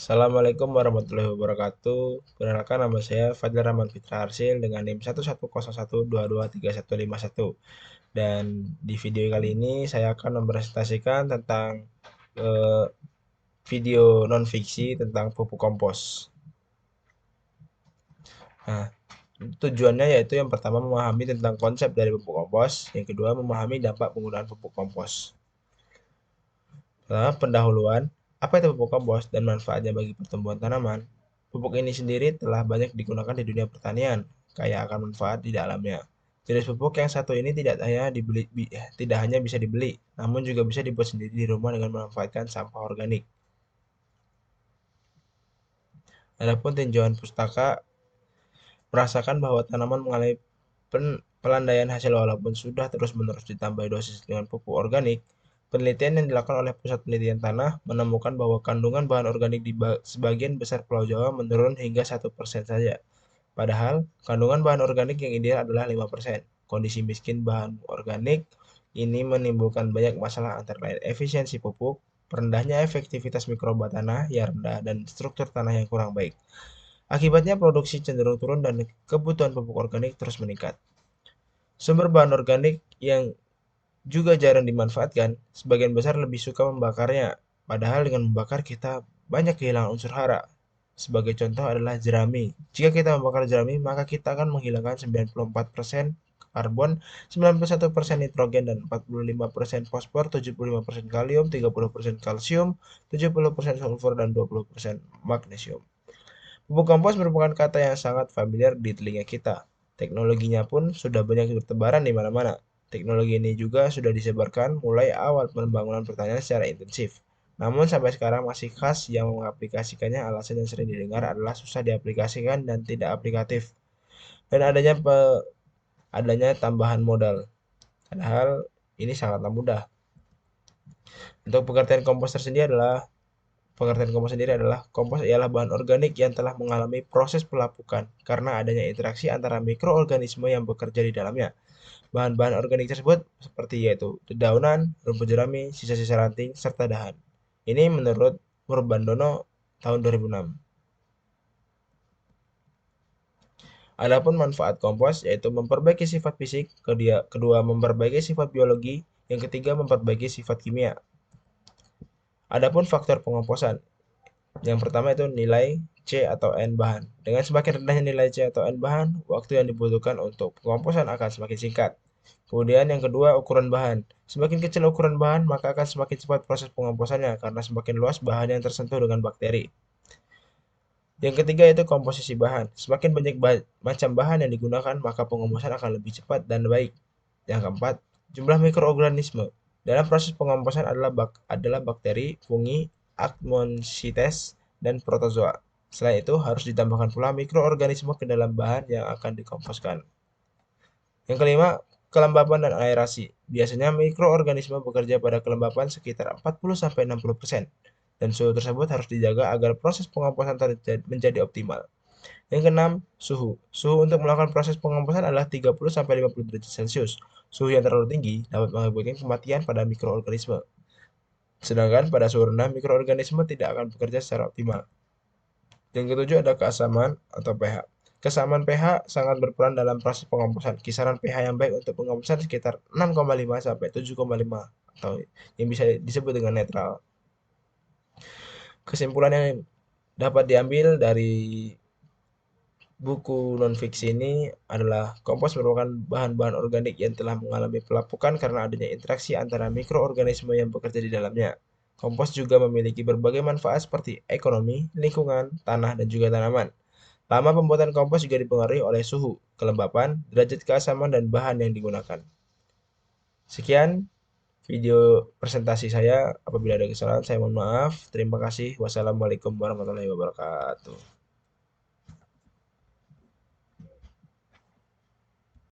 Assalamualaikum warahmatullahi wabarakatuh. Perkenalkan, nama saya Fadil Rahman Fitra Arsil dengan NIM 11012223151. Dan di video kali ini saya akan mempresentasikan tentang eh, video non fiksi tentang pupuk kompos. Nah, tujuannya yaitu yang pertama memahami tentang konsep dari pupuk kompos, yang kedua memahami dampak penggunaan pupuk kompos. Pertama, pendahuluan, apa itu pupuk kompos dan manfaatnya bagi pertumbuhan tanaman? Pupuk ini sendiri telah banyak digunakan di dunia pertanian, kaya akan manfaat di dalamnya. Jenis pupuk yang satu ini tidak hanya bisa dibeli, namun juga bisa dibuat sendiri di rumah dengan memanfaatkan sampah organik. Adapun tinjauan pustaka merasakan bahwa tanaman mengalami pelandaian hasil walaupun sudah terus-menerus ditambahi dosis dengan pupuk organik. Penelitian yang dilakukan oleh Pusat Penelitian Tanah menemukan bahwa kandungan bahan organik di sebagian besar Pulau Jawa menurun hingga 1% saja. Padahal, kandungan bahan organik yang ideal adalah 5%. Kondisi miskin bahan organik ini menimbulkan banyak masalah antara lain efisiensi pupuk, rendahnya efektivitas mikroba tanah yang rendah, dan struktur tanah yang kurang baik. Akibatnya produksi cenderung turun dan kebutuhan pupuk organik terus meningkat. Sumber bahan organik yang juga jarang dimanfaatkan, sebagian besar lebih suka membakarnya. Padahal dengan membakar kita banyak kehilangan unsur hara. Sebagai contoh adalah jerami. Jika kita membakar jerami, maka kita akan menghilangkan 94% karbon, 91% nitrogen, dan 45% fosfor, 75% kalium, 30% kalsium, 70% sulfur, dan 20% magnesium. Pupuk kompos merupakan kata yang sangat familiar di telinga kita. Teknologinya pun sudah banyak bertebaran di mana-mana. Teknologi ini juga sudah disebarkan mulai awal pembangunan pertanian secara intensif. Namun sampai sekarang masih khas yang mengaplikasikannya. Alasan yang sering didengar adalah susah diaplikasikan dan tidak aplikatif. Dan adanya tambahan modal. Padahal ini sangatlah mudah. Untuk pengertian kompos sendiri adalah kompos ialah bahan organik yang telah mengalami proses pelapukan karena adanya interaksi antara mikroorganisme yang bekerja di dalamnya. Bahan-bahan organik tersebut seperti yaitu dedaunan, rumput jerami, sisa-sisa ranting, serta dahan. Ini menurut Murbandono tahun 2006. Adapun manfaat kompos yaitu memperbaiki sifat fisik, kedua memperbaiki sifat biologi, yang ketiga memperbaiki sifat kimia. Adapun faktor pengomposan, yang pertama itu nilai C atau N bahan. Dengan semakin rendahnya nilai C atau N bahan, waktu yang dibutuhkan untuk pengomposan akan semakin singkat. Kemudian yang kedua, ukuran bahan. Semakin kecil ukuran bahan, maka akan semakin cepat proses pengomposannya karena semakin luas bahan yang tersentuh dengan bakteri. Yang ketiga itu komposisi bahan. Semakin banyak macam bahan yang digunakan, maka pengomposan akan lebih cepat dan baik. Yang keempat, jumlah mikroorganisme. Dalam proses pengomposan adalah bakteri, fungi, Acmosites, dan protozoa. Selain itu, harus ditambahkan pula mikroorganisme ke dalam bahan yang akan dikomposkan. Yang kelima, kelembapan dan aerasi. Biasanya mikroorganisme bekerja pada kelembapan sekitar 40-60%, dan suhu tersebut harus dijaga agar proses pengomposan menjadi optimal. Yang keenam, suhu. Suhu untuk melakukan proses pengomposan adalah 30-50 derajat Celcius. Suhu yang terlalu tinggi dapat mengakibatkan kematian pada mikroorganisme. Sedangkan pada suhu rendah, mikroorganisme tidak akan bekerja secara optimal. Yang ketujuh ada keasaman atau pH. Kesamaan pH sangat berperan dalam proses pengomposan. Kisaran pH yang baik untuk pengomposan sekitar 6,5 sampai 7,5 atau yang bisa disebut dengan netral. Kesimpulan yang dapat diambil dari buku non-fiksi ini adalah kompos merupakan bahan-bahan organik yang telah mengalami pelapukan karena adanya interaksi antara mikroorganisme yang bekerja di dalamnya. Kompos juga memiliki berbagai manfaat seperti ekonomi, lingkungan, tanah, dan juga tanaman. Lama pembuatan kompos juga dipengaruhi oleh suhu, kelembapan, derajat keasaman, dan bahan yang digunakan. Sekian video presentasi saya. Apabila ada kesalahan, saya mohon maaf. Terima kasih. Wassalamualaikum warahmatullahi wabarakatuh.